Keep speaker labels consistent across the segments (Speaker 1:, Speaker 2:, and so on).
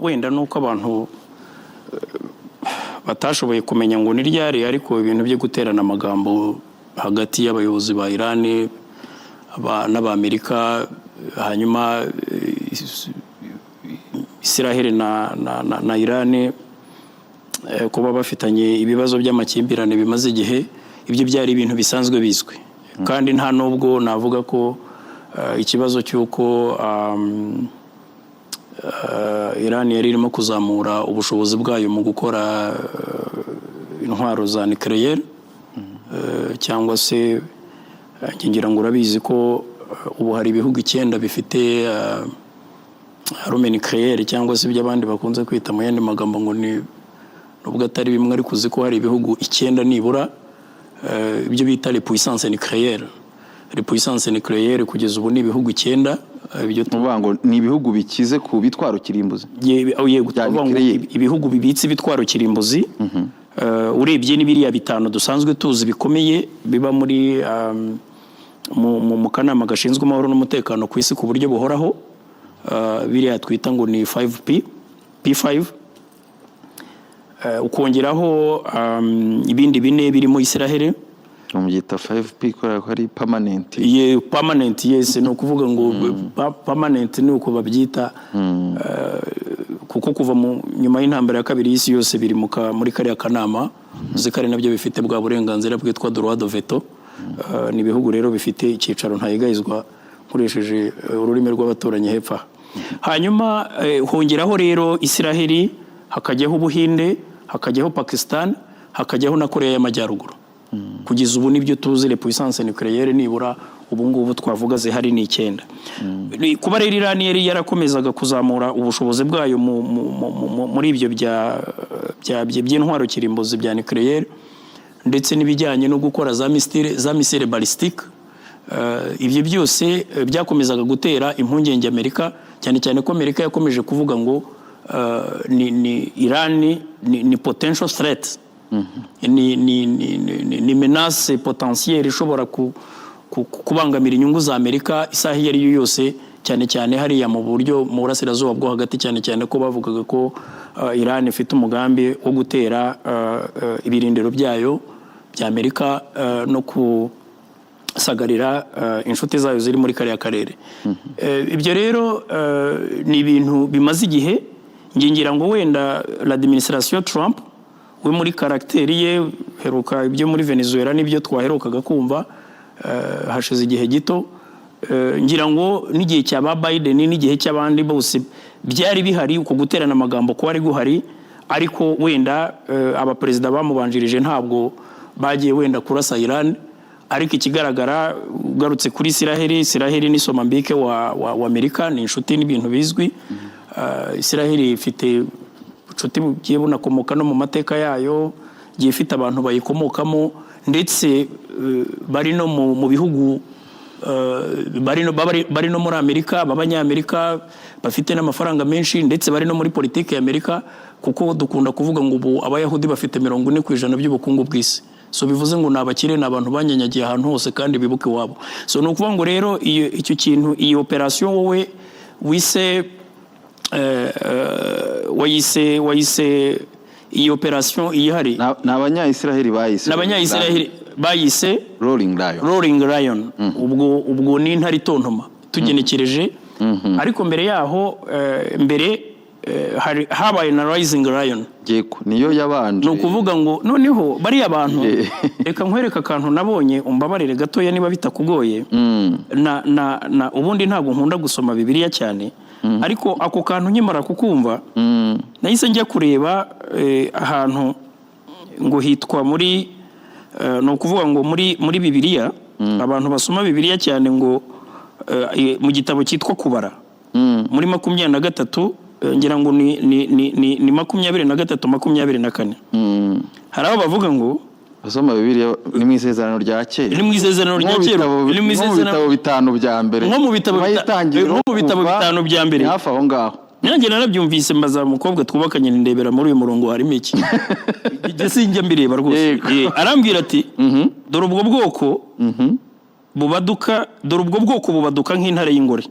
Speaker 1: wenda nuko abantu batashoboye kumenya ngo ni ryari, ariko ibintu byo guterana amagambo hagati y'abayobozi ba Iran n'Amerika, hanyuma Israel na Iran kuba bafitanye ibibazo by'amakimbirane bimaze igihe, ibyo byari ibintu bisanzwe bizwi. Kandi nta nubwo navuga ko ikibazo cy'uko Iran yari irimo kuzamura ubushobozi bwayo mu gukora intwaro za nucleaire, cyangwa se ngira ngo urabizi ko ubu hari ibihugu 9 bifite arme nucleaire, cyangwa se by'abandi bakunze kwita mu yandi magambo ngo ni nubwo atari bimwe, ariko uzi ko hari ibihugu 9 nibura ibyo bita les puissances nucléaires. Les puissances nucléaires kugeza ubu ni ibihugu 9, ibyo
Speaker 2: tuvuga ni ibihugu bikize ku bitwaro kirimbuzi.
Speaker 1: Ibihugu bibitse bitwaro kirimbuzi, urebye n'ibiriya 5 dusanzwe tuzi bikomeye biba muri mu kanama gashinzwe amahoro n'umutekano ku isi ku buryo buhoraho, biriya twita ngo ni 5P, P5, ukongeraho ibindi 4 birimo Israel.
Speaker 2: Umugita 5P ko ari permanent.
Speaker 1: Permanent, yes, no kuvuga ngo permanent ni uko babyita, kuko kuva mu nyuma y'intambara ya kabiri y'isi yose biri muri kariya kanama, zikari nabyo bifite bwa burenganzira bwitwa droit de veto. Ni bihugu rero bifite icyicaro ntayigayizwa nkoresheje ururimi rw'abaturanyi hepfa. Hanyuma hongeraho rero Israel, hakajyaho Ubuhinde, hakajyaho Pakistan, hakajyaho na Korea y'Amajyaruguru. Kugeza ubu nibyo tuzi les puissances nucléaires nibura ubu ngubu twavuga zihari ni 9. Kuba rero Iran yari yarakomezaga kuzamura ubushobozi bwayo muri ibyo by'intwaro kirimbuzi bya nucléaire, ndetse n'ibijyanye no gukora za missile ballistique, ibyo byose byakomezaga gutera impungenge Amerika, cyane cyane ko Amerika yakomeje kuvuga ngo ni Iran ni potential threat, ni menace potentielle ishobora kubangamira inyungu za Amerika isaha iyo ari yo yose, cyane cyane hariya mu buryo mu burasirazuba bwo hagati, cyane cyane ko bavugaga ko Iran ifite umugambi wo gutera ibirindiro byayo bya Amerika no kusagarira inshuti zayo ziri muri kariya karere. Ibyo rero ni ibintu bimaze igihe, ngira ngo wenda l'administration Trump we muri karakteri ye heruka ibyo muri Venezuela nibyo twaherukaga kumva hashize igihe gito, ngira ngo n'igihe cya Biden n'igihe cy'abandi bose byari bihari uko guterana amagambo ko ari guhari, ariko wenda abaperezida bamubanjirije ntabwo bagiye wenda kurasa Iran. Ariko ikigaragara ugarutse kuri Israel ni Somambike wa Amerika, ni inshuti n'ibintu bizwi. Israel ifite inshuti giye bunakomoka no mu mateka yayo, giye ifite abantu bayikomokamo, ndetse bari no mu bihugu bari no muri Amerika, b'Abanyamerika bafite n'amafaranga menshi, ndetse bari no muri politiki ya Amerika, kuko dukunda kuvuga ngo ubu Abayahudi bafite 40% by'ubukungu bw'isi. So bivuze ngo nabakire n'abantu banyanyagiye ahantu hose kandi bibuke wabo. So no kuvuga ngo rero icyo kintu, iyi operation wowe wise iyi operation ihari
Speaker 2: n'Abanya-Israel
Speaker 1: bayise
Speaker 2: Rolling
Speaker 1: Lion. Ubwo ni intare itontoma tugenekereje. Ariko mbere yaho habaye na Rising Lion,
Speaker 2: niyo yabanje.
Speaker 1: No kuvuga ngo noneho bari abantu reka nkwereka akantu nabonye umbabarire gatoya niba bitakugoye. na ubundi ntabwo nkunda gusoma Bibiliya cyane, ariko ako kantu nkimara kukumva nahise njya kureba ahantu ngo hitwa muri no kuvuga ngo muri Bibiliya, abantu basoma Bibiliya cyane ngo mu gitabo cyitwa Kubara muri 23 ngira ngo ni 23-24 hari aho bavuga ngo
Speaker 2: basoma Bibiliya ni mu isezerano rya kera,
Speaker 1: ni mu isezerano rya kera,
Speaker 2: ni mu bitabo 5 bya mbere,
Speaker 1: nko mu bitabo 5 bya mbere
Speaker 2: hafi aho ngaho.
Speaker 1: Nanjye narabyumvise mbaza umukobwa twubakanye ndebera muri uyu murongo harimo iki sinjya mbireba rwose. Arambwira ati dore ubwo bwoko bubaduka, dore ubwo bwoko bubaduka nk'intare y'ingore,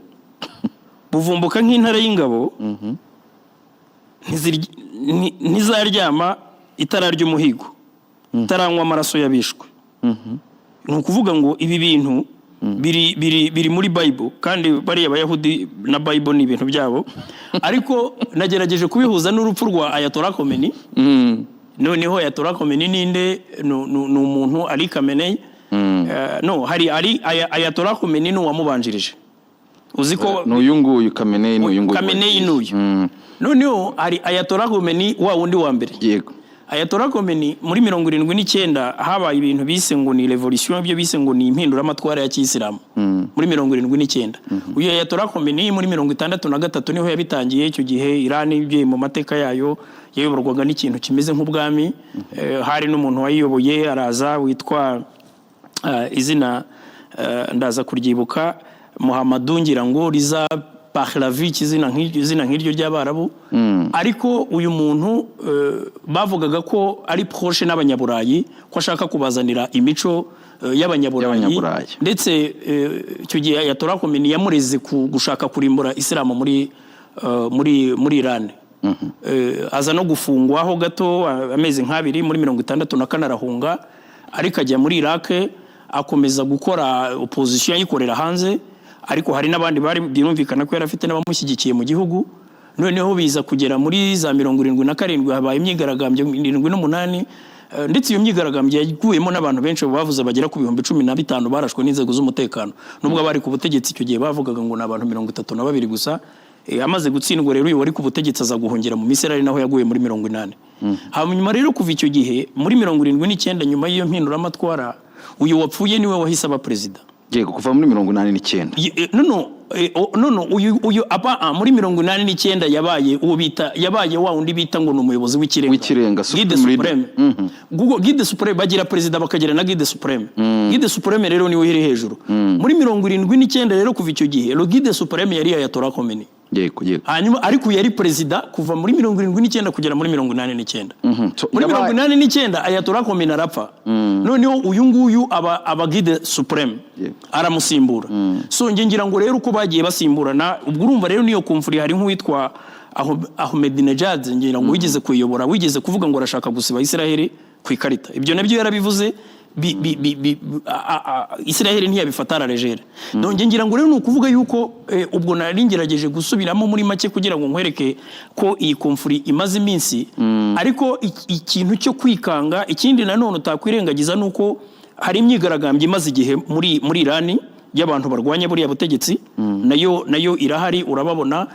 Speaker 1: buvumbuka nk'intare y'ingabo, ntizaryama itara ry'umuhigo itaranywa amaraso y'abishwe. Ni ukuvuga ngo ibi bintu biri muri Bible, kandi bariya Abayahudi na Bible ni ibintu byabo, ariko nagerageje kubihuza n'urupfu rwa Ayatollah Khomeini. Noneho Ayatollah Khomeini ninde? Ni umuntu Ali Khamenei. No, hari Ayatollah Khomeini ni uwamubanjirije. Uzi ko
Speaker 2: n'uyu nguyu Khamenei
Speaker 1: n'uyu. Noneho hari Ayatollah Khomeini wa wundi wa mbere.
Speaker 2: Yego.
Speaker 1: Ayatollah Khomeini muri 79 habaye ibintu bise ngo ni revolution, byo bise ngo ni impinduramatwara ya Kiyisilamu muri 79. Uyu Ayatollah Khomeini muri 63 niho yabitangiye. Icyo gihe Iran ibye mu mateka yayo yayoborwaga n'ikintu kimeze nk'ubwami. Hari n'umuntu wayiyoboye araza witwa izina ndaza kuryibuka, Muhammadu ngira ngo Riza Pahlavi, izina nk'iryo ry'Abarabu. Ariko uyu muntu bavugaga ko ari proche n'Abanyaburayi, ko ashaka kubazanira imico y'Abanyaburayi. Ndetse icyo gihe Ayatollah Khomeini yamureze gushaka kurimbura Islam muri Iran. Aza no gufungwaho gato amezi nk'abiri muri 64 arahunga, ariko ajya muri Iraq akomeza gukora opposition yikorera hanze. Ariko hari n'abandi bari birumvikana ko yarafite n'abamushyigikiye mu gihugu. Noneho biza kugera muri za 77 habaye imyigaragambyo 78, ndetse iyo myigaragambyo yaguyemo n'abantu benshi bavuze bagera ku 15,000 barashwe n'inzego z'umutekano. Nubwo bari ku butegetsi icyo gihe bavugaga ngo n'abantu 32 gusa. Amaze gutsindwa rero uyu wari ku butegetsi aza guhungira mu Misiri, naho yaguye muri 80. Hanyuma rero kuva icyo gihe muri 79 nyuma y'iyo mpinduramatwara, uyu wapfuye niwe wahise aba president.
Speaker 2: Yego, kuva muri 89.
Speaker 1: Uyu apa muri 89 yabaye wa undi bita ngo n'umuyobozi w'ikirenga Guide Supreme. Guide Supreme bagira president bakagira na Guide Supreme. Guide Supreme rero niwe iri hejuru. Muri 79 rero kuva icyo gihe Guide Supreme yari Ayatollah Khomeini.
Speaker 2: Yego.
Speaker 1: Hanyuma ariko yari president kuva muri 79 kugera muri 89. Muri 89 Ayatollah Khomeini arapfa. Noneho uyu nguyu aba Guide Supreme aramusimbura. So ngira ngo rero uko bagiye basimburana, ubwo urumva rero niyo kumfuri hari nk'uwitwa Ahmadinejad ngira ngo wigeze kuyobora, wigeze kuvuga ngo arashaka gusiba Israel ku ikarita. Ibyo nabyo yarabivuze. Israel ntiyabifatara legere. Ngira ngo rero nukuvuga yuko ubwo naringerageje gusubiramo muri make kugira ngo nkwereke ko iyi konfuri imaze iminsi. Ariko ikintu cyo kwikanga, ikindi nanone utakwirengagiza nuko hari imyigaragambyo imaze igihe muri Iran y'abantu barwanya buriya butegetsi. Nayo irahari, urababona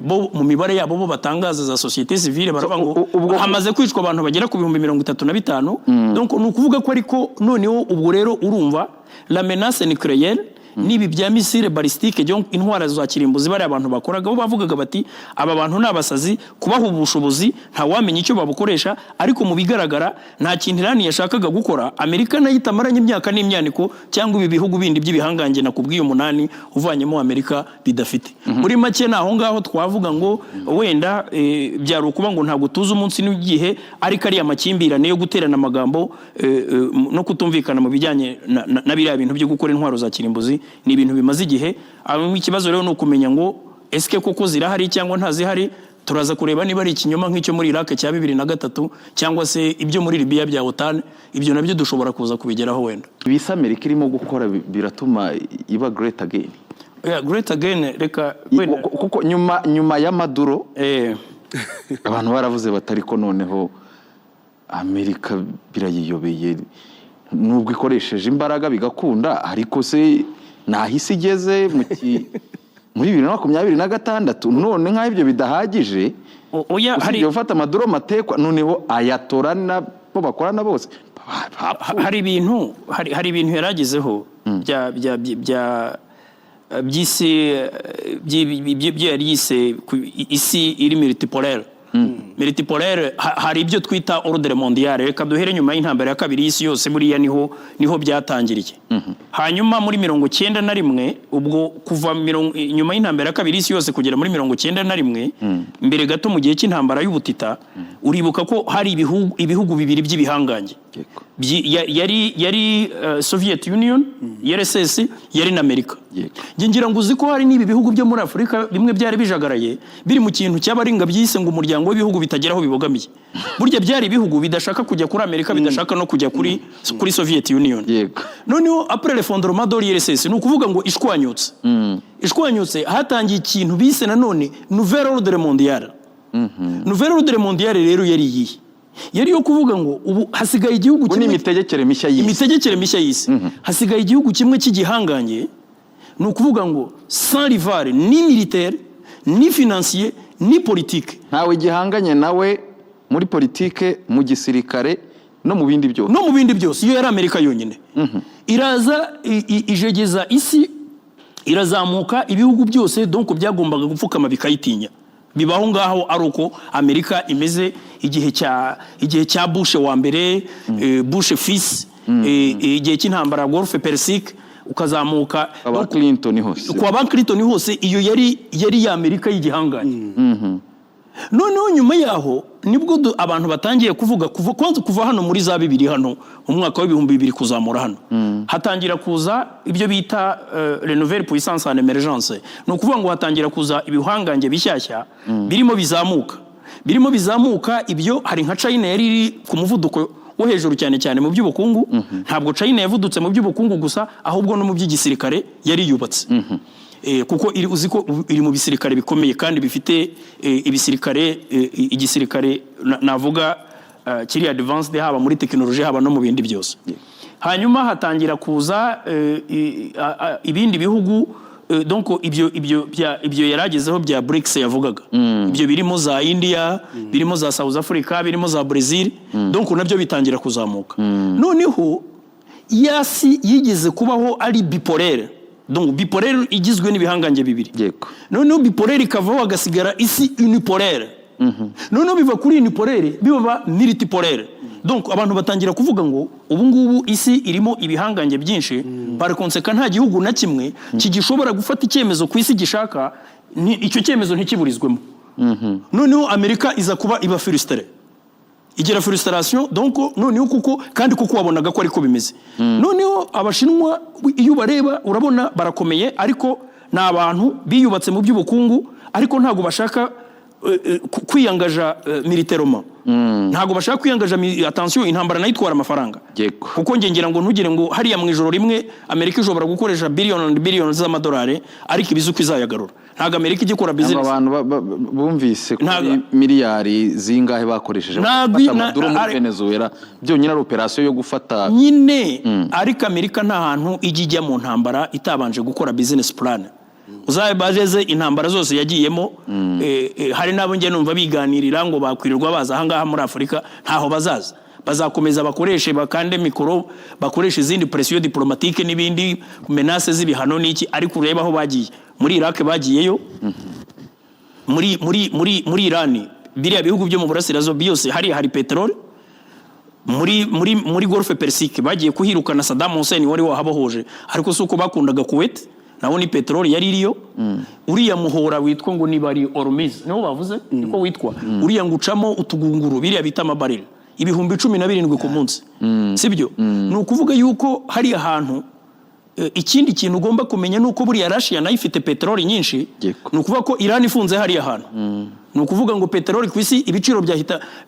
Speaker 1: bo mu mibare yabo bo batangaza za société civile baravuga ngo hamaze kwicwa abantu bagera ku 35,000. Donc nukuvuga ko ariko noneho ubwo rero urumva la menace nucléaire nibi bya missile balistique intwara za kirimbuzi bari abantu bakoraga bo bavugaga bati aba bantu nabasazi kubaha ubushobozi nta wamenye icyo babukoresha. Ariko mu bigaragara nta kintu Iran yashakaga gukora. Amerika nayo itamaranye imyaka n'imyaniko cyangwa ibi bihugu bindi by'ibihanganje na kubwiyo 8 uvanyemo Amerika bidafite. Muri make naho ngaho twavuga ngo wenda byari ukuba ngo ntabwo tuzi umunsi n'igihe, ariko ari amakimbirane yo guterana amagambo no kutumvikana mu bijyanye na biriya bintu byo gukora intwaro za kirimbuzi. Ni ibintu bimaze igihe. Ikibazo rero ni ukumenya ngo eske koko zirahari cyangwa ntazihari. Turaza kureba niba ari ikinyoma nk'icyo muri Iraq cya 2003 cyangwa se ibyo muri Libya bya OTAN. Ibyo nabyo dushobora kuza kubigeraho wenda.
Speaker 2: Ibisa Amerika irimo gukora biratuma iba great again.
Speaker 1: Great again reka wenda
Speaker 2: kuko nyuma ya Maduro abantu baravuze batari ko noneho Amerika birayiyobeye, nubwo ikoresheje imbaraga bigakunda, ariko se nahise igeze muri 2026 none nka ibyo bidahagije. Hari gufata Maduro matekwa noneho Ayatollah nabo bakorana bose.
Speaker 1: Hari ibintu yaragezeho by'isi iri multipolaire. Multipolaire hari ibyo twita ordre mondial. Reka duhere nyuma y'intambara ya kabiri y'isi yose buriya niho byatangiriye. Hanyuma muri 91 ubwo kuva nyuma y'intambara ya kabiri y'isi yose kugera muri 91 mbere gato mu gihe cy'intambara y'ubutita, uribuka ko hari ibihugu bibiri by'ibihanganje. yari Soviet Union, RSS, yari na Amerika.
Speaker 2: Yego.
Speaker 1: Ngira ngo uzi ko hari n'ibi bihugu byo muri Afurika bimwe byari bijagaraye biri mu kintu cy'abaringa byise ngo umuryango w'ibihugu bitageraho bibogamiye. Burya byari ibihugu bidashaka kujya kuri Amerika, bidashaka no kujya kuri Soviet Union.
Speaker 2: Yego.
Speaker 1: Noneho après l'effondrement de l'URSS ni ukuvuga ngo ishwanyutse. Ishwanyutse hatangiye ikintu bise nanone nouvelle ordre mondiale. Nouvelle ordre mondiale rero yari iyi. Yari yo kuvuga ngo ubu hasigaye igihugu
Speaker 2: kimwe imitegekere mishya y'isi.
Speaker 1: Hasigaye igihugu kimwe cy'igihanganye, ni ukuvuga ngo sans rival ni militaire ni financier ni politique.
Speaker 2: Ntawe gihanganye nawe muri politike, mu gisirikare no mu bindi byose.
Speaker 1: No mu bindi byose, iyo yari Amerika yonyine. Iraza ijegeza isi, irazamuka ibihugu byose donc byagombaga gupfukama bikayitinya. Bibaho ngaho ari uko Amerika imeze igihe cya Bush wa mbere, Bush fils, igihe cy'intambara Gulf Persique, ukazamuka
Speaker 2: kwa Clinton hose.
Speaker 1: Kwa ba Clinton hose iyo yari ya Amerika y'igihanganye. Noneho nyuma yaho nibwo abantu batangiye kuvuga kuva hano muri za 2000 hano umwaka wa 2000 kuzamura hano, hatangira kuza ibyo bita les nouvelles puissances en émergence. No kuvuga ngo hatangira kuza ibihangange bishyashya birimo bizamuka ibyo hari nka China yari iri ku muvuduko wo hejuru cyane mu by'ubukungu. Ntabwo China yavudutse mu by'ubukungu gusa, ahubwo no mu by'igisirikare yari yubatse. Kuko uzi ko iri mu bisirikare bikomeye kandi bifite igisirikare navuga kiri advanced, haba muri tekinoloji haba no mu bindi byose. Hanyuma hatangira kuza ibindi bihugu, donc ibyo yaragezeho bya BRICS yavugaga. Ibyo birimo za India, birimo za South Africa, birimo za Brazil, donc nabyo bitangira kuzamuka. Noneho yasi yigeze kubaho ari bipolaire. Donc bipolaire igizwe n'ibihangange bibiri.
Speaker 2: Yego.
Speaker 1: Noneho bipolaire ikavaho hagasigara isi unipolaire. Noneho biva kuri unipolaire biba multipolaire. Donc abantu batangira kuvuga ngo ubu ngubu isi irimo ibihangange byinshi, par conséquent nta gihugu na kimwe kigishobora gufata icyemezo ku isi gishaka, icyo cyemezo ntikiburizwemo. Noneho Amerika iza kuba iba frustrée. Igira frustration, donc noneho kuko wabonaga ko ariko bimeze. Noneho Abashinwa iyo bareba urabona barakomeye, ariko na abantu biyubatse mu by'ubukungu, ariko ntago bashaka kwiyangaja militairement. Ntago bashaka kwiyangaja, attention, intambara nayo itwara amafaranga. Kuko ngira ngo ntugire ngo hariya mu ijoro rimwe Amerika ishobora gukoresha billion z'amadolari, ariko ibizuko izayagarura. Ntago Amerika igikora business.
Speaker 2: Abantu bumvise kuri miliyari zingahe bakoresheje Maduro muri Venezuela, byonyine ari operation yo gufata
Speaker 1: nyine. Ariko Amerika nta hantu ijya mu ntambara itabanje gukora business plan. Uzabajeze intambara zose yagiyemo, hari nabo nge numva biganirira ngo bakwirirwa baza ahangaha muri Afurika, ntaho bazaza. Bazakomeza bakoreshe bakande mikoro, bakoreshe izindi pression diplomatique n'ibindi menace z'ibihano n'iki, ariko ureba aho bagiye. Muri Iraq bagiyeyo, muri Iran, biriya bihugu byo mu burasirazuba byose hari petrol. Muri Gulf Persique bagiye kuhirukana Saddam Hussein wari wahabohoje, ariko suko bakundaga Kuwait, naho ni petrol yari iriyo. Uriya muhora witwa ngo ni bari Hormuz, niho bavuze niko witwa. Uriya ngucamo utugunguru biriya bita amabaril 17,000 ku munsi, sibyo? Ni ukuvuga yuko hari ahantu. Ikindi kintu ugomba kumenya nuko buriya Russia nayo ifite petrol nyinshi. Ni ukuvuga ko Iran ifunze hari ahantu. Ni ukuvuga ngo petrol ku isi ibiciro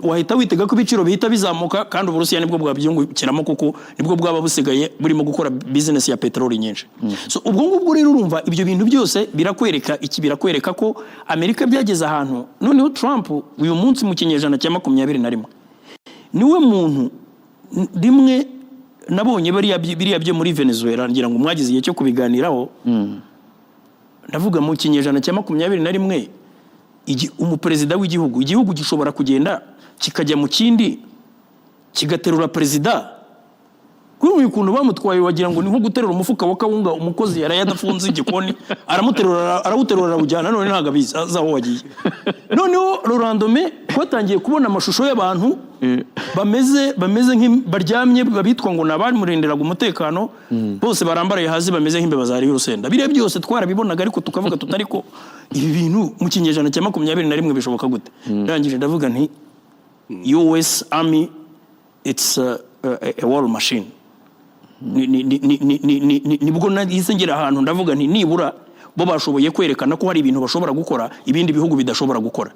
Speaker 1: wahita witega ko ibiciro bihita bizamuka, kandi Uburusiya nibwo bwabyungukiramo kuko nibwo bwaba busigaye burimo gukora business ya petrol nyinshi. So ubwo ngubwo rero urumva ibyo bintu byose birakwereka ko Amerika byageze ahantu. Noneho Trump uyu munsi mu kinyejana cya 21 niwe muntu rimwe nabonye biriya byo muri Venezuela, ngira ngo mwagize igihe cyo kubiganiraho. Ndavuga mu kinyejana cya 21 umuperezida igihugu gishobora kugenda kikajya mu kindi kigaterura perezida. Kuri uyu kuntu bamutwaye wagira ngo ni nko guterura umufuka wa kawunga, umukozi yarayadafunze igikoni arawuterura arawujyana, none ntago azaho wagiye. Noneho Lorandome twatangiye kubona amashusho y'abantu bameze nk'baryamye, babitwa ngo nabari murenderaga umutekano, bose barambaraye hasi bameze nk'imbeba zari urusenda. Bire byose twarabibonaga, ariko tukavuga tutariko ibi bintu mu kinyejana cya 21 bishoboka gute? Ndangije ndavuga nti US Army it's a war machine. Nibwo nahise ngera ahantu ndavuga nti nibura bo bashoboye kwerekana ko hari ibintu bashobora gukora ibindi bihugu bidashobora gukora.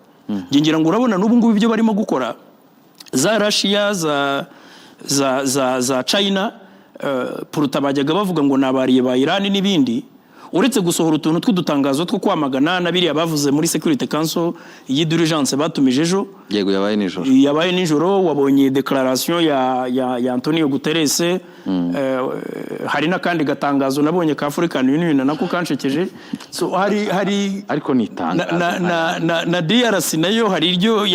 Speaker 1: Ngira ngo urabona n'ubu ngubu ibyo barimo gukora za Russia za China puruta bajyaga bavuga ngo nabariye ba Iran n'ibindi, uretse gusohora utuntu tw'udutangazo two kwamagana na biriya bavuze muri Security Council y'Urgence batumije ejo.
Speaker 2: Yego yabaye nijoro
Speaker 1: wabonye declaration ya Antonio Guterres. Hari n'akandi gatangazo nabonye ka African Union nako kanshekeje. So hari
Speaker 2: ariko
Speaker 1: na DRC nayo hari iryo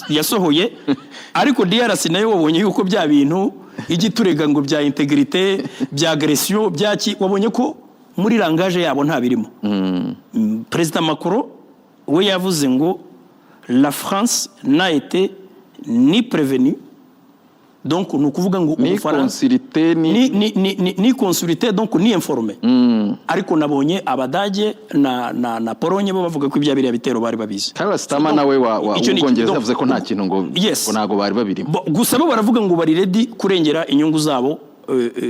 Speaker 1: yasohoye ariko DRC nayo wabonye yuko bya bintu igiturega ngo bya integrité bya agression byaki wabonye ko muri langage yabo nta birimo. President Macron we yavuze ngo la France n'a été ni prévenue, donc nous kuvuga ngo
Speaker 2: ni consulté
Speaker 1: ni consulté donc ni informé. Ariko nabonye abadage na Polonye bo bavuga ko ibya biriya bitero bari babizi.
Speaker 2: Karl Stama nawe ubwongereza yavuze ko nta kintu ngo nago bari babirimo.
Speaker 1: Gusa bo baravuga ngo bari ready kurengera inyungu zabo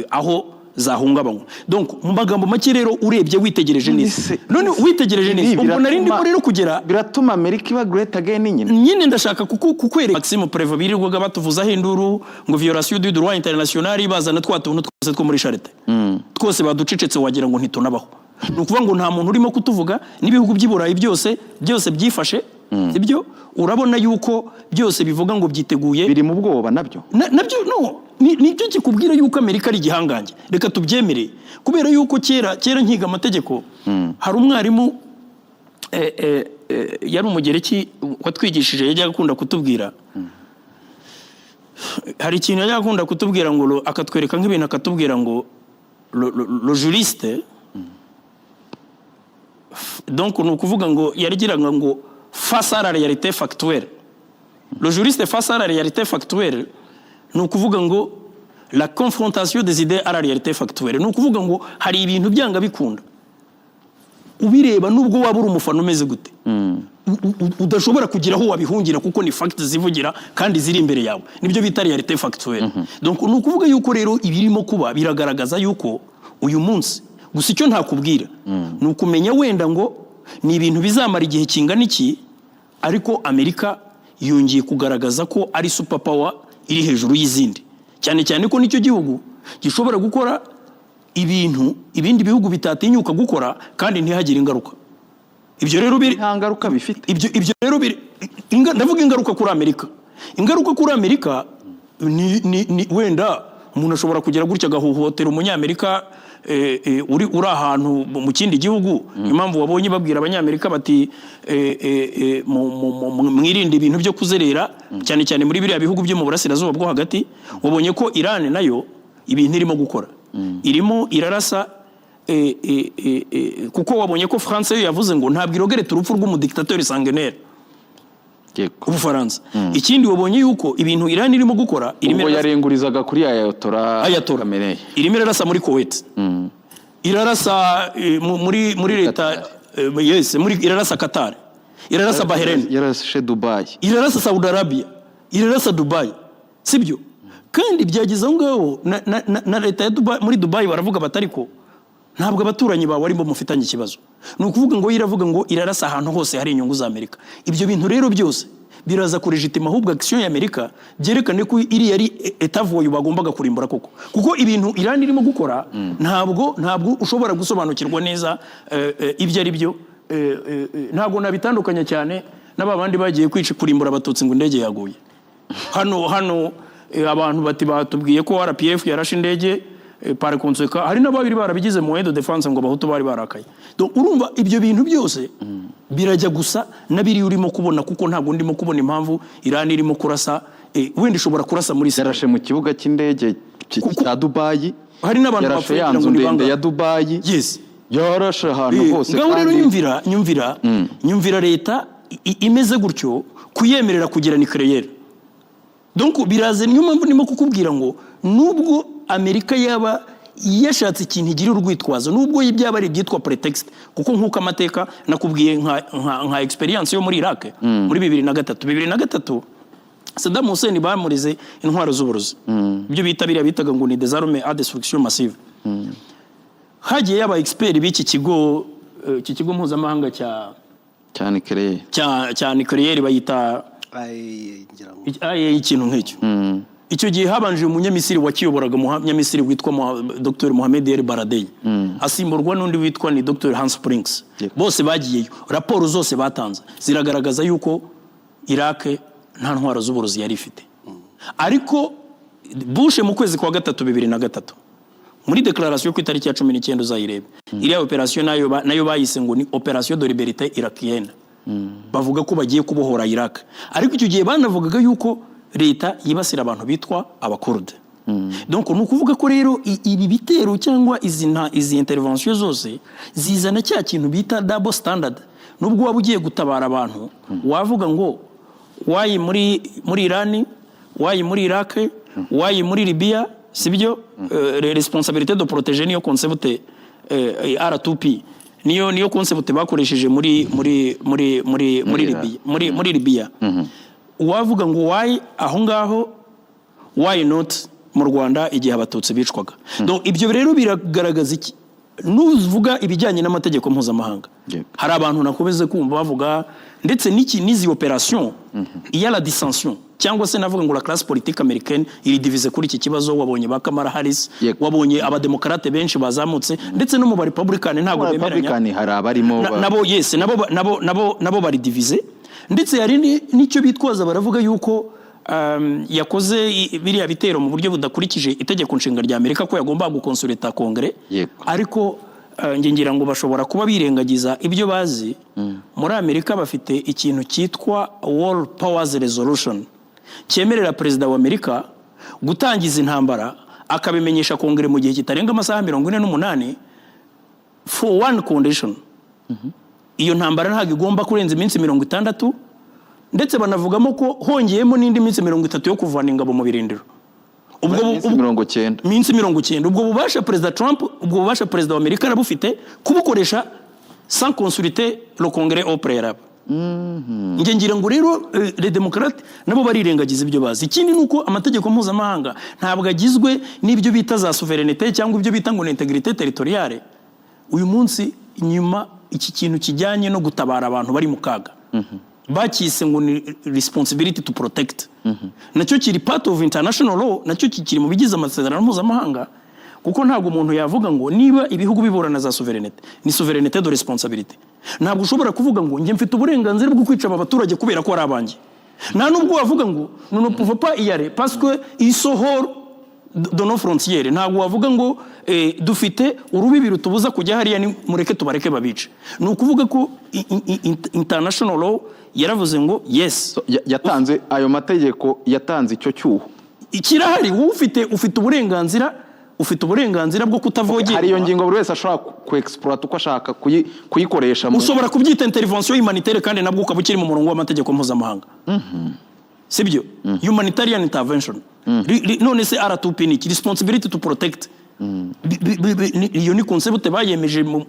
Speaker 1: aho zahungabanywa. Donc mu magambo make rero urebye witegereje neza none witegereje neza ubwo narindi muri rero kugera
Speaker 2: biratuma America iba great again
Speaker 1: nyine ndashaka kukwereka Maxime Prévost birirwaga batuvuza hinduru ngo violation du droit international bazana twatuntu twose two muri charité twose baducecetse wagira ngo ntitunabaho. Nukuvuga ngo nta muntu urimo kutuvuga n'ibihugu by'Iburayi byose byifashe ibyo urabona yuko byose bivuga ngo byiteguye
Speaker 2: biri mu bwoba nabyo
Speaker 1: no nicyo kikubwira yuko Amerika ari gihangange. Reka tubyemere kubera yuko kera nkiga amategeko hari umwarimu yari umugereki watwigishije yajya akunda kutubwira hari ikintu yajya akunda kutubwira ngo akatwereka nk'ibintu akatubwira ngo le juriste donc ni ukuvuga ngo yarigiraga ngo face à la réalité factuelle. Le juriste face à la réalité factuelle ni ukuvuga ngo la confrontation des idées à la réalité factuelle. Ni ukuvuga ngo hari ibintu byanga bikunda ubireba nubwo wabura umufano umeze gute udashobora kugira aho wabihungira kuko ni facts zivugira kandi ziri imbere yawe, nibyo bita réalité factuelle. Donc ni ukuvuga yuko rero ibirimo kuba biragaragaza yuko uyu munsi gusa icyo ntakubwira ni ukumenya wenda ngo ni ibintu bizamara igihe kingana iki, ariko Amerika yongeye kugaragaza ko ari super power iri hejuru y'izindi, cyane cyane ko nicyo gihugu gishobora gukora ibintu ibindi bihugu bitatinyuka gukora kandi ntihagire ingaruka. Ibyo rero
Speaker 2: nta ngaruka bifite.
Speaker 1: Ibyo rero ndavuga ingaruka kuri Amerika. Ingaruka kuri Amerika ni wenda umuntu ashobora kugira gutya gahuhotera umunyamerika uri ahantu mu kindi gihugu. Impamvu wabonye babwira abanyamerika bati mwirinde ibintu byo kuzerera cyane cyane muri biriya bihugu byo mu burasirazuba bwo hagati. Wabonye ko Iran nayo ibintu irimo gukora irimo irarasa kuko wabonye ko France yo yavuze ngo ntabwo irogereta urupfu rw'umudictateur sanguinaire Ubufaransa. Ikindi wabonye yuko ibintu Iran irimo gukora
Speaker 2: irimo yarengurizaga kuri Ayatollah
Speaker 1: Khamenei irimo irarasa muri Kuwait, irarasa muri leta muri irarasa Qatar, irarasa Bahrain,
Speaker 2: irarasa Dubai,
Speaker 1: irarasa Saudi Arabia, irarasa Dubai, sibyo? Kandi byageze aho ngaho na leta ya Dubai, muri Dubai baravuga batariko ntabwo abaturanyi bawe arimo mufitanye ikibazo. Ni ukuvuga ngo iravuga ngo irarasa ahantu hose hari inyungu za Amerika. Ibyo bintu rero byose biraza kuregitima ahubwo action ya Amerika byerekane ko iri yari etavoye bagombaga kurimbura koko, kuko ibintu Iran irimo gukora ntabwo ushobora gusobanukirwa neza ibyo ari byo. Ntabwo nabitandukanya cyane n'abandi bagiye kurimbura abatutsi ngo indege yaguye hano abantu bati batubwiye ko RPF yarashe indege par conséquent hari n'ababiri barabigize moyen de défense ngo bahutu bari barakaye. Donc urumva ibyo bintu byose birajya gusa nabiri urimo kubona, kuko ntabwo ndimo kubona impamvu Iran irimo kurasa wenda ishobora kurasa muri
Speaker 2: yarashe mu kibuga cy'indege cya Dubai.
Speaker 1: Hari n'abantu
Speaker 2: bapfuye ngo ndende ya Dubai.
Speaker 1: Yes,
Speaker 2: yarashe ahantu hose.
Speaker 1: Ngaho rero nyumvira leta imeze gutyo kuyemerera kugira nucléaire. Donc biraze niyo mpamvu ndimo kukubwira ngo nubwo Amerika yaba yashatse ikintu igira urwitwazo, nubwo byaba ari byitwa pretext, kuko nkuko amateka nakubwiye nka experience yo muri Iraq muri 2003 Saddam Hussein bamurize intwaro z'uburozi ibyo bitaga ngo ni des armes à destruction massive. Hagiye yaba expert b'iki kigo mpuzamahanga cya nucléaire bayita ikintu nk'icyo. Icyo gihe habanje umunyamisiri wakiyoboraga umunyamisiri witwa Dr Mohamed El Baradei, asimburwa n'undi witwa ni Dr Hans Springs. Bose bagiyeyo, raporo zose batanze ziragaragaza yuko Iraq nta ntwaro z'uburozi yari ifite. Ariko Bush mu kwezi kwa 3 2003 muri declaration ku itariki ya 19 uzayirebe, iriya operation nayo bayise ngo ni Operation de Liberté Irakienne. Bavuga ko bagiye kubohora Iraq, ariko icyo gihe banavugaga yuko leta yibasira abantu bitwa abakurde. Donc ni ukuvuga ko rero ibi bitero cyangwa izi intervention zose zizana cya kintu bita double standard. Nubwo waba ugiye gutabara abantu wavuga ngo wayi muri Iran, wayi muri Iraq, wayi muri Libya, sibyo? Responsabilité de protéger niyo concept R2P niyo concept bakoresheje muri Libya. Wavuga ngo wayi aho ngaho, why not mu Rwanda igihe abatutsi bicwaga. Donc ibyo rero biragaragaza iki? Nuvuga ibijyanye n'amategeko mpuzamahanga, hari abantu nakomeze kumva bavuga ndetse n'izi operation iya la dissension cyangwa se navuga ngo la classe politique américaine iri divise kuri iki kibazo. Wabonye ba Kamala Harris, wabonye abademokrate benshi bazamutse, ndetse no mu ba republican ntago bemeranya,
Speaker 2: hari abarimo
Speaker 1: nabo yes nabo bari divise. Ndetse hari n'icyo bitwaza baravuga yuko yakoze biriya bitero mu buryo budakurikije itegeko nshinga rya Amerika, ko yagomba gukonsulta Kongere. Ariko ngira ngo bashobora kuba birengagiza ibyo bazi. Muri Amerika bafite ikintu cyitwa World Powers Resolution cyemerera perezida wa Amerika gutangiza intambara akabimenyesha Kongere mu gihe kitarenga amasaha 48 for one condition. Iyo ntambara ntabwo igomba kurenza iminsi 60, ndetse banavugamo ko hongeyemo n'indi minsi 30 yo kuvana ingabo mu birindiro.
Speaker 2: Ubwo
Speaker 1: minsi 90 ubwo bubasha Perezida Trump, ubwo bubasha perezida wa Amerika arabufite kubukoresha sans consulter le Congrès au préalable. Ngira ngo rero les démocrates nabo barirengagiza ibyo bazi. Ikindi nuko amategeko mpuzamahanga ntabwo agizwe n'ibyo bita za souveraineté cyangwa ibyo bita ngo intégrité territoriale. Uyu munsi nyuma iki kintu kijyanye no gutabara abantu bari mu kaga bakise ngo ni responsibility to protect. Nacyo kiri part of international law, nacyo kiri mu bigize amasezerano mpuzamahanga, kuko ntabwo umuntu yavuga ngo niba ibihugu biburana za souveraineté ni souveraineté de responsabilité. Ntabwo ushobora kuvuga ngo nge mfite uburenganzira bwo kwica abaturage kubera ko ari abanjye. Nta nubwo wavuga ngo nous ne pouvons pas y aller parce que ils sont hors de nos frontières. Ntabwo wavuga ngo dufite urubibi rutubuza kujya hariya ni mureke tubareke babice. Ni ukuvuga ko international law yaravuze ngo yes,
Speaker 2: yatanze ayo mategeko, yatanze icyo cyuho
Speaker 1: ikirahari. ufite uburenganzira bwo kutavogera.
Speaker 2: Hari iyo ngingo buri wese ashobora ku-exploit uko ashaka kuyikoresha.
Speaker 1: Ushobora kubyita intervention humanitaire kandi nabwo ukaba ukiri mu murongo w'amategeko mpuzamahanga. Sibyo? Humanitarian intervention. None se R2P ni responsibility to protect. Iyo ni concept bayemeje mu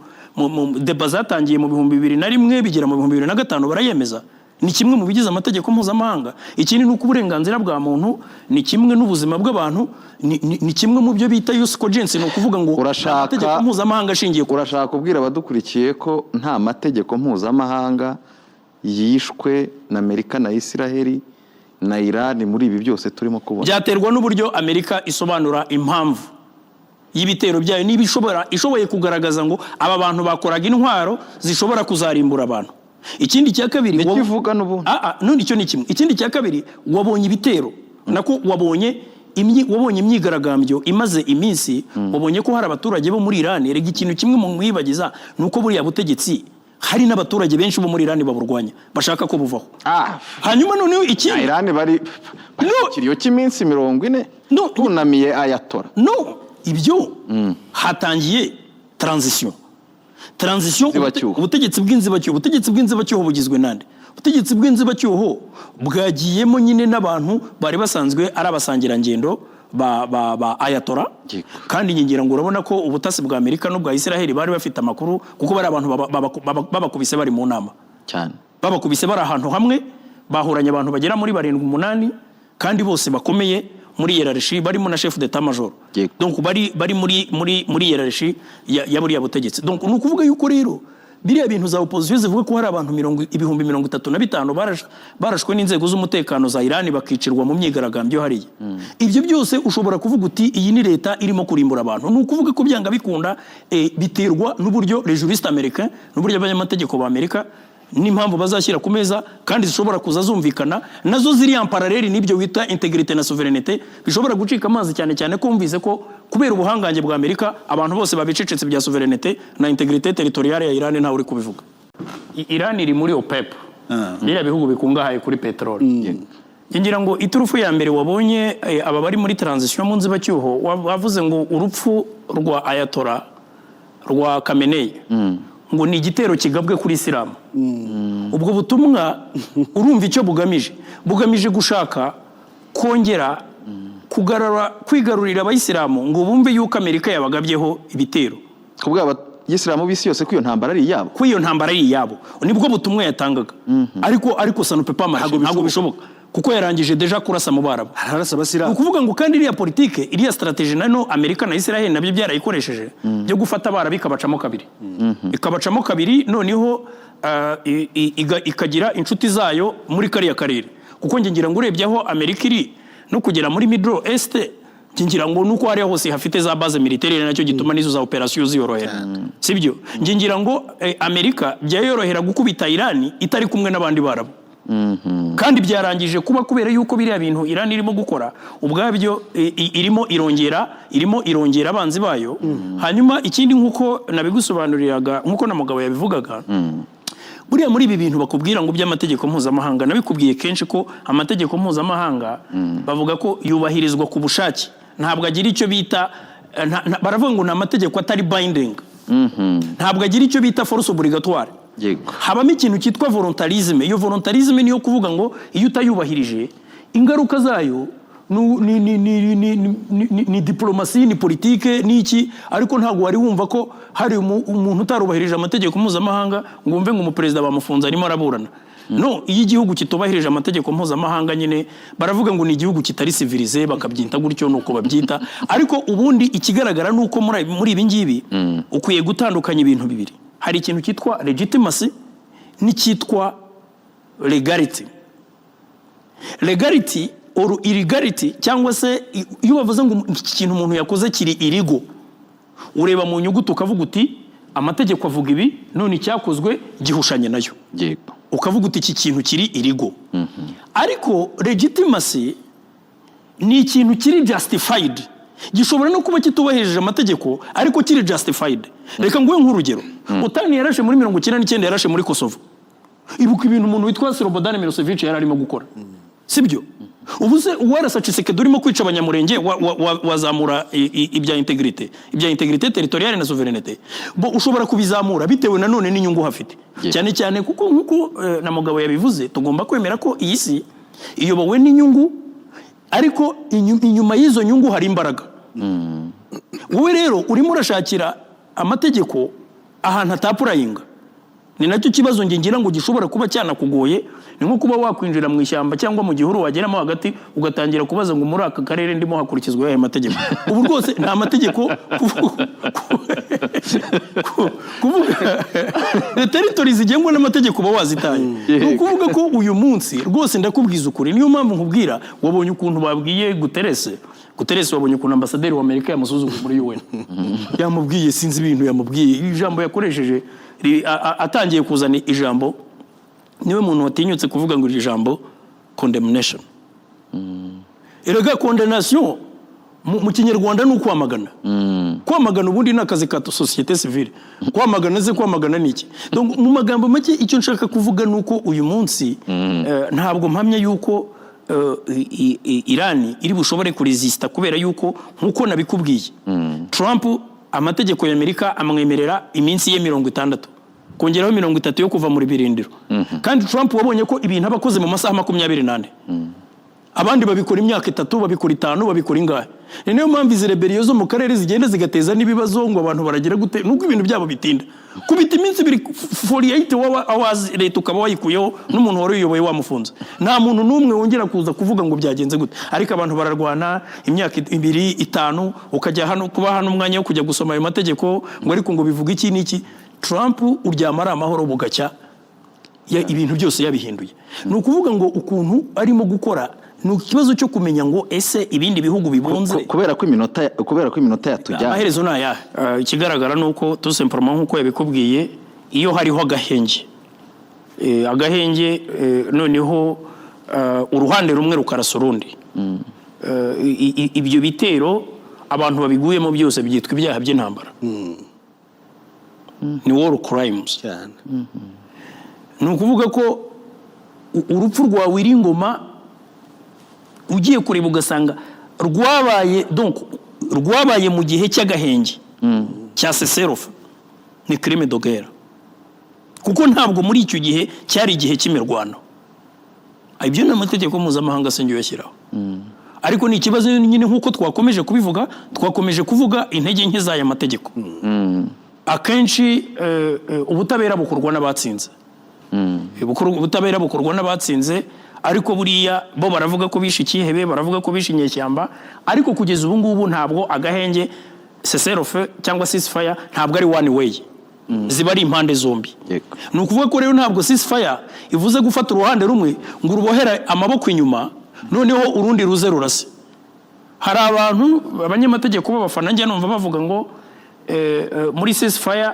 Speaker 1: deba zatangiye mu 2001 bigera mu 2005 barayemeza. Ni kimwe mu bigize amategeko mpuzamahanga. Ikindi nuko uburenganzira bwa muntu ni kimwe n'ubuzima bw'abantu, ni kimwe mu byo bita use cogency. No kuvuga ngo amategeko mpuzamahanga ashingiye ku.
Speaker 2: Urashaka kubwira abadukurikiye ko nta mategeko mpuzamahanga yishwe na Amerika na Israel na Iran muri ibi byose turimo kubona?
Speaker 1: Byaterwa n'uburyo Amerika isobanura impamvu y'ibitero byayo, niba ishoboye kugaragaza ngo aba bantu bakoraga intwaro zishobora kuzarimbura abantu. Ikindi cya kabiri
Speaker 2: bivuga n'ubundi
Speaker 1: none icyo ni kimwe. Ikindi cya kabiri wabonye ibitero, nako wabonye imyigaragambyo imaze iminsi. Wabonye ko hari abaturage bo muri Iran. Rega ikintu kimwe mu mwibagiza nuko buriya butegetsi hari n'abaturage benshi bo muri Iran baburwanya bashaka ko buvaho. Hanyuma noneho ikindi
Speaker 2: Iran bari kiriyo cy'iminsi 40 tunamiye Ayatollah.
Speaker 1: Ibyo hatangiye transition ubutegetsi bw'inzibacyuho bugizwe nande? Ubutegetsi bw'inzibacyuho bwagiyemo nyine n'abantu bari basanzwe ari abasangirangendo ba Ayatollah. Kandi ngira ngo urabona ko ubutasi bwa Amerika n'ubwa Israel bari bafite amakuru, kuko bari abantu babakubise bari mu nama cyane, babakubise bari ahantu hamwe, bahuranye abantu bagera muri 7-8 kandi bose bakomeye muri hierarchie barimo na chef d'état major. Donc bari muri hierarchie ya buriya butegetsi. Donc ni ukuvuga yuko rero biriya bintu za opposition zivuga ko hari abantu 35,000 barashwe n'inzego z'umutekano za Iran bakicirwa mu myigaragambyo hariya. Ibyo byose ushobora kuvuga uti iyi ni leta irimo kurimbura abantu. Ni ukuvuga ko byanga bikunda biterwa n'uburyo les juristes américains n'uburyo abanyamategeko ba Amerika n'impamvu bazashyira ku meza kandi zishobora kuzazumvikana nazo ziri en parallel n'ibyo wita integrité na souveraineté bishobora gucika amazi cyane cyane ko umvise ko kubera ubuhangange bwa Amerika abantu bose babicecetse bya souveraineté na integrité territoriale ya Iran nta uri kubivuga. Iran iri muri OPEP biriya bihugu bikungahaye kuri peteroli. Ngira ngo iturufu ya mbere wabonye aba bari muri transition mu nzibacyuho wavuze ngo urupfu rwa Ayatollah rwa Khamenei ngo ni igitero kigabwe kuri Islam. Ubwo butumwa urumva icyo bugamije gushaka kongera kwigarurira abayisilamu ngo bumve yuko Amerika yabagabyeho ibitero.
Speaker 2: Kubwa abayisilamu bisi yose ko iyo ntambara ari yabo.
Speaker 1: Ko iyo ntambara ari yabo. Nibwo butumwa yatangaga. Ariko ça ne peut pas marcher. Ntabwo bishoboka. Kuko yarangije deja kurasa mu Barabu.
Speaker 3: Harasa abasilamu.
Speaker 1: Ukuvuga ngo kandi iriya politique iriya strategy nano Amerika na Israel nabyo byarayikoresheje byo gufata Abarabu ikabacamo kabiri. Ikabacamo kabiri noneho ikagira inshuti zayo muri kariya karere. Kuko ngira ngo urebye aho Amerika iri no kugera muri Middle East ngira ngo nuko hari hose hafite za base militaire nacyo gituma nizo za operation ziyorohera. Sibyo? Ngira ngo Amerika byayorohera gukubita Iran itari kumwe n'abandi Barabu. Kandi byarangije kuba kubera yuko biriya bintu Iran irimo gukora ubwabyo irimo irongera abanzi bayo. Hanyuma ikindi nkuko nabigusobanuriraga nkuko na mugabo yabivugaga buriya muri ibi bintu bakubwira ngo by'amategeko mpuzamahanga nabikubwiye kenshi ko amategeko mpuzamahanga bavuga ko yubahirizwa ku bushake ntabwo agira icyo bita baravuga ngo ni amategeko atari binding. Ntabwo agira icyo bita force obligatoire. Habamo ikintu cyitwa volontarisme. Iyo volontarisme niyo kuvuga ngo iyo utayubahirije ingaruka zayo ni diplomasi ni politique niki ariko ntabwo wari wumva ko hari umuntu utarubahirije amategeko mpuzamahanga ngo umve ngo umuperezida bamufunza arimo araburana. No, iyo igihugu kitubahirije amategeko mpuzamahanga nyine baravuga ngo ni igihugu kitari civilize bakabyita gutyo nuko babyita. Ariko ubundi ikigaragara nuko muri ibi ngibi ukwiye gutandukanya ibintu bibiri. Hari ikintu cyitwa legitimacy n'icyitwa legality. Legality or illegality cyangwa se iyo bavuze ngo iki kintu umuntu yakoze kiri irigo ureba mu nyuguti ukavuga uti amategeko avuga ibi none cyakozwe gihushanye nayo. Ukavuga uti iki kintu kiri irigo. Ariko legitimacy ni ikintu kiri justified. Gishobora no kuba kitubahirije amategeko ariko kiri justified. Reka nguye nk'urugero. Otani yarashe muri 1999 yarashe muri Kosovo. Ibuka ibintu umuntu witwa Slobodan Milosevic yararimo gukora. Sibyo? Ubuze uwarasa Tshisekedi urimo kwica abanyamurenge wazamura ibya integrité territoriale na souveraineté. Bo ushobora kubizamura bitewe nanone n'inyungu hafite. Cyane cyane kuko nkuko na mugabo yabivuze tugomba kwemera ko iyi si iyobowe n'inyungu ariko inyuma y'izo nyungu hari imbaraga. Wowe rero urimo urashakira amategeko ahantu atapurayinga. Ni nacyo kibazo ngira ngo gishobora kuba cyanakugoye ni nko kuba wakwinjira mu ishyamba cyangwa mu gihuru wageramo hagati ugatangira kubaza ngo muri aka karere ndimo hakurikizwa aya mategeko. Ubu rwose nta mategeko kuvuga territories zigengwa n'amategeko bawazitaye. Ni ukuvuga ko uyu munsi rwose ndakubwiza ukuri niyo mpamvu nkubwira wabonye ukuntu babwiye Guterres wabonye ukuntu ambasaderi wa Amerika yamusuzuguye muri UN. Yamubwiye sinzi ibintu yamubwiye ijambo yakoresheje atangiye kuzana ijambo niwe muntu watinyutse kuvuga ngo ijambo condemnation. Erega condemnation mu kinyarwanda ni ukwamagana. Kwamagana ubundi nakazi ka société civile. Kwamagana niki? Donc mu magambo make icyo nshaka kuvuga nuko uyu munsi ntabwo mpamya yuko Iran iri bushobore kuresista kubera yuko nkuko nabikubwiye. Trump amategeko ya Amerika amwemerera iminsi ye 60 kongeraho 30 yo kuva muri birindiro. Kandi Trump wabonye ko ibintu abakoze mu masaha 28. abandi babikora imyaka 3 babikora 5 babikora ingahe. Niyo mpamvu izi rebellion zo mu karere zigenda zigateza n'ibibazo ngo abantu baragira gute nuko ibintu byabo bitinda. Kubita iminsi 48 hours leta ukaba wayikuyeho n'umuntu wari uyoboye wamufunze. Nta muntu n'umwe wongera kuza kuvuga ngo byagenze gute. Ariko abantu bararwana imyaka 2 5 ukajya hano kuba hano umwanya wo kujya gusoma ayo mategeko ngo ariko ngo bivuga iki niki. Trump uryama ari amahoro bugacya ibintu byose yabihinduye. Ni ukuvuga ngo ukuntu arimo gukora ni ikibazo cyo kumenya ngo ese ibindi bihugu bibunze
Speaker 2: kubera ko iminota yatujya.
Speaker 1: Amaherezo naya ikigaragara nuko tout simplement nkuko yabikubwiye iyo hariho agahenge noneho uruhande rumwe rukarasa urundi. Ibyo bitero abantu babiguyemo byose byitwa ibyaha by'intambara. Ni war crimes cyane. Ni ukuvuga ko urupfu rwa Wiringoma ugiye kureba ugasanga rwabaye mu gihe cy'agahenge cya Seserof ni crime de guerre, kuko ntabwo muri icyo gihe cyari igihe cy'imirwano. Ibyo ni amategeko mpuzamahanga asengiye yashyiraho. Ariko ni ikibazo nyine nkuko twakomeje kuvuga intege nke z'aya mategeko. Akenshi ubutabera bukorwa n'abatsinze. Ubutabera bukorwa n'abatsinze, ariko buriya bo baravuga ko bishe ikihebe, baravuga ko bishe inyeshyamba, ariko kugeza ubu ngubu ntabwo agahenge Seserof cyangwa ceasefire ntabwo ari one way. Ziba ari impande zombi. Ni ukuvuga ko rero ntabwo ceasefire ivuze gufata uruhande rumwe ngo urubohera amaboko inyuma noneho urundi ruze rurase. Hari abantu abanyamategeko b'abafana njye numva bavuga ngo muri ceasefire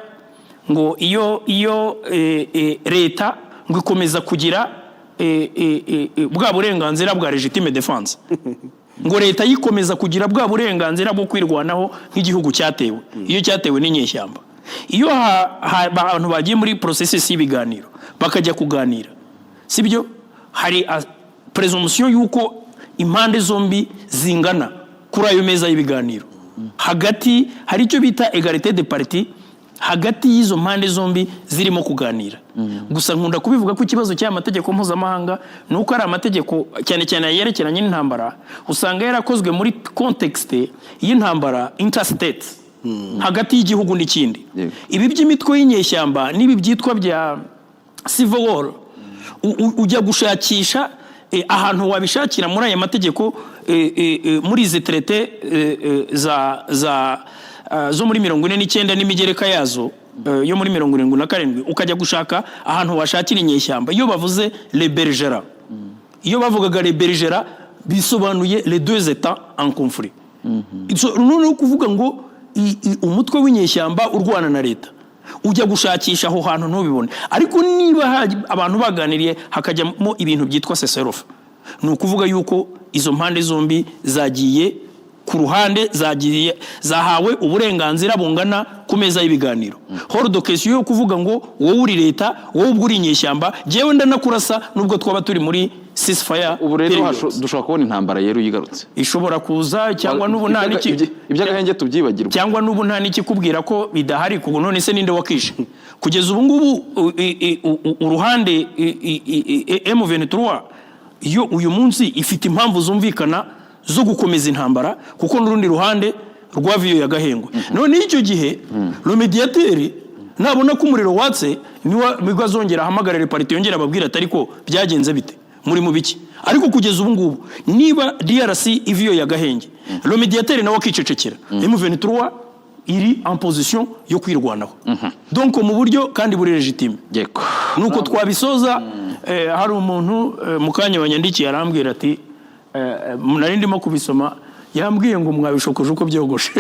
Speaker 1: ngo iyo leta ngo ikomeza kugira bwa burenganzira bwa legitime defense, ngo leta yikomeza kugira bwa burenganzira bwo kwirwanaho nk'igihugu cyatewe, iyo cyatewe n'inyeshyamba. Iyo abantu bagiye muri processes y'ibiganiro bakajya kuganira, sibyo, hari presumption yuko impande zombi zingana kuri ayo meza y'ibiganiro. Hagati hari icyo bita egalite de parti hagati y'izo mpande zombi zirimo kuganira. Gusa nkunda kubivuga ko ikibazo cy'amategeko mpuzamahanga nuko ari amategeko cyane cyane yerekeranye n'intambara usanga yarakozwe muri context y'intambara interstate hagati y'igihugu n'ikindi. Ibi by'imitwe y'inyeshyamba n'ibi byitwa bya civil war ujya gushakisha ahantu wabishakira muri aya mategeko muri izi traité zo muri 49 n'imigereka yazo yo muri 77 ukajya gushaka ahantu washakira inyeshyamba. Iyo bavuze les belligérants, iyo bavugaga les belligérants bisobanuye les deux états en conflit. None kuvuga ngo umutwe w'inyeshyamba urwana na leta ujya gushakisha aho hantu ntubibone. Ariko niba abantu baganiriye hakajyamo ibintu byitwa Seserof, ni ukuvuga yuko izo mpande zombi zagiye ku ruhande, zahawe uburenganzira bungana ku meza y'ibiganiro. Hors de question yo kuvuga ngo wowe uri leta, wowe ubwo uri inyeshyamba, jewe ndanakurasa nubwo twaba turi muri ceasefire.
Speaker 2: Ubu rero dushobora kubona intambara yero yigarutse,
Speaker 1: ishobora kuza cyangwa n'ubu nta niki
Speaker 2: iby'agahenge tubyibagirwa,
Speaker 1: cyangwa n'ubu nta niki kubwira ko bidahari, kuko none se ninde wakishe kugeza ubu ngubu uruhande M23 iyo uyu munsi ifite impamvu zumvikana zo gukomeza intambara, kuko n'urundi ruhande rwaviyo yagahengwe. None icyo gihe le mediateur nabona ko umuriro watse niwa azongera ahamagarira parti yongera ababwira atari ko byagenze bite muri mu biki. Ariko kugeza ubu ngubu niba DRC iviyo yagahenge le mediateur nawe akicecekera, M23 iri en position yo kwirwanaho. Donc mu buryo kandi buri legitime. Nuko twabisoza. Hari umuntu mukanya wanyandikiye arambwira ati nari ndimo kubisoma yambwiye ngo mwabishokoje uko byogoshe.